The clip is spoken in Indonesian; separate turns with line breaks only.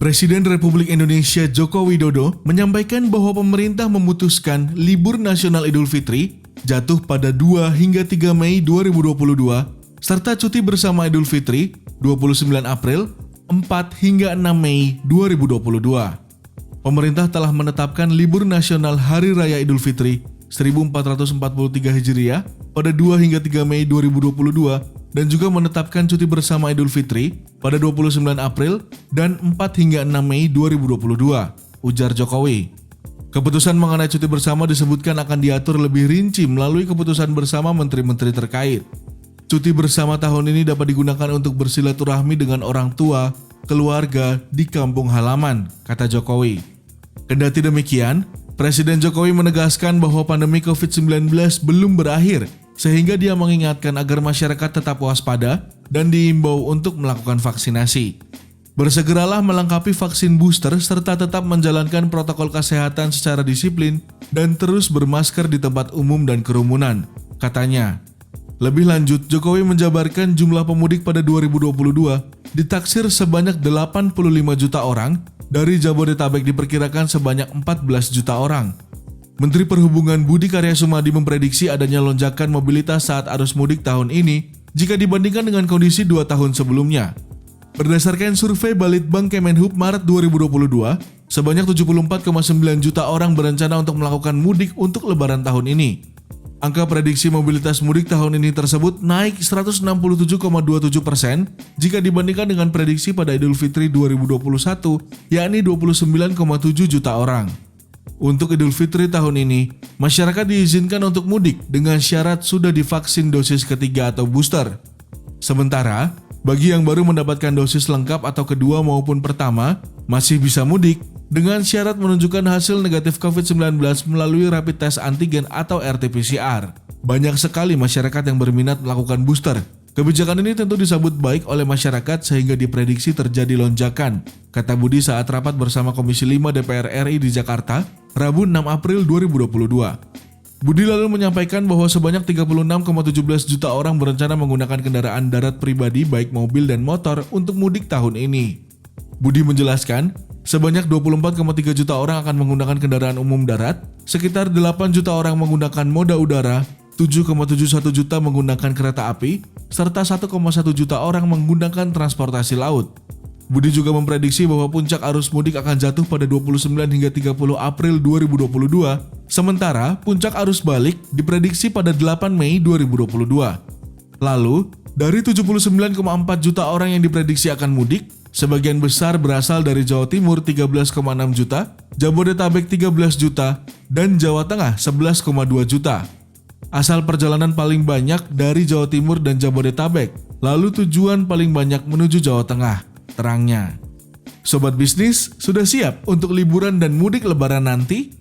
Presiden Republik Indonesia Joko Widodo menyampaikan bahwa pemerintah memutuskan libur nasional Idul Fitri jatuh pada 2 hingga 3 Mei 2022 serta cuti bersama Idul Fitri 29 April 4 hingga 6 Mei 2022. Pemerintah telah menetapkan libur nasional Hari Raya Idul Fitri 1443 Hijriah pada 2 hingga 3 Mei 2022 dan juga menetapkan cuti bersama Idul Fitri pada 29 April dan 4 hingga 6 Mei 2022, ujar Jokowi. Keputusan mengenai cuti bersama disebutkan akan diatur lebih rinci melalui keputusan bersama menteri-menteri terkait. Cuti bersama tahun ini dapat digunakan untuk bersilaturahmi dengan orang tua, keluarga di kampung halaman, kata Jokowi. Kendati demikian, Presiden Jokowi menegaskan bahwa pandemi COVID-19 belum berakhir, sehingga dia mengingatkan agar masyarakat tetap waspada dan diimbau untuk melakukan vaksinasi. Bersegeralah melengkapi vaksin booster serta tetap menjalankan protokol kesehatan secara disiplin dan terus bermasker di tempat umum dan kerumunan, katanya. Lebih lanjut, Jokowi menjabarkan jumlah pemudik pada 2022 ditaksir sebanyak 85 juta orang, dari Jabodetabek diperkirakan sebanyak 14 juta orang. Menteri Perhubungan Budi Karya Sumadi memprediksi adanya lonjakan mobilitas saat arus mudik tahun ini jika dibandingkan dengan kondisi 2 tahun sebelumnya. Berdasarkan survei Balitbang Kemenhub Maret 2022, sebanyak 74,9 juta orang berencana untuk melakukan mudik untuk Lebaran tahun ini. Angka prediksi mobilitas mudik tahun ini tersebut naik 167,27% jika dibandingkan dengan prediksi pada Idul Fitri 2021, yakni 29,7 juta orang. Untuk Idul Fitri tahun ini, masyarakat diizinkan untuk mudik dengan syarat sudah divaksin dosis ketiga atau booster. Sementara, bagi yang baru mendapatkan dosis lengkap atau kedua maupun pertama, masih bisa mudik dengan syarat menunjukkan hasil negatif COVID-19 melalui rapid test antigen atau RT-PCR. Banyak sekali masyarakat yang berminat melakukan booster. Kebijakan ini tentu disambut baik oleh masyarakat sehingga diprediksi terjadi lonjakan, kata Budi saat rapat bersama Komisi 5 DPR RI di Jakarta, Rabu 6 April 2022. Budi lalu menyampaikan bahwa sebanyak 36,17 juta orang berencana menggunakan kendaraan darat pribadi baik mobil dan motor untuk mudik tahun ini. Budi menjelaskan, sebanyak 24,3 juta orang akan menggunakan kendaraan umum darat, sekitar 8 juta orang menggunakan moda udara, 7,71 juta menggunakan kereta api, serta 1,1 juta orang menggunakan transportasi laut. Budi juga memprediksi bahwa puncak arus mudik akan jatuh pada 29 hingga 30 April 2022, sementara puncak arus balik diprediksi pada 8 Mei 2022. Lalu, dari 79,4 juta orang yang diprediksi akan mudik, sebagian besar berasal dari Jawa Timur 13,6 juta, Jabodetabek 13 juta, dan Jawa Tengah 11,2 juta. Asal perjalanan paling banyak dari Jawa Timur dan Jabodetabek, lalu tujuan paling banyak menuju Jawa Tengah, terangnya. Sobat bisnis, sudah siap untuk liburan dan mudik Lebaran nanti?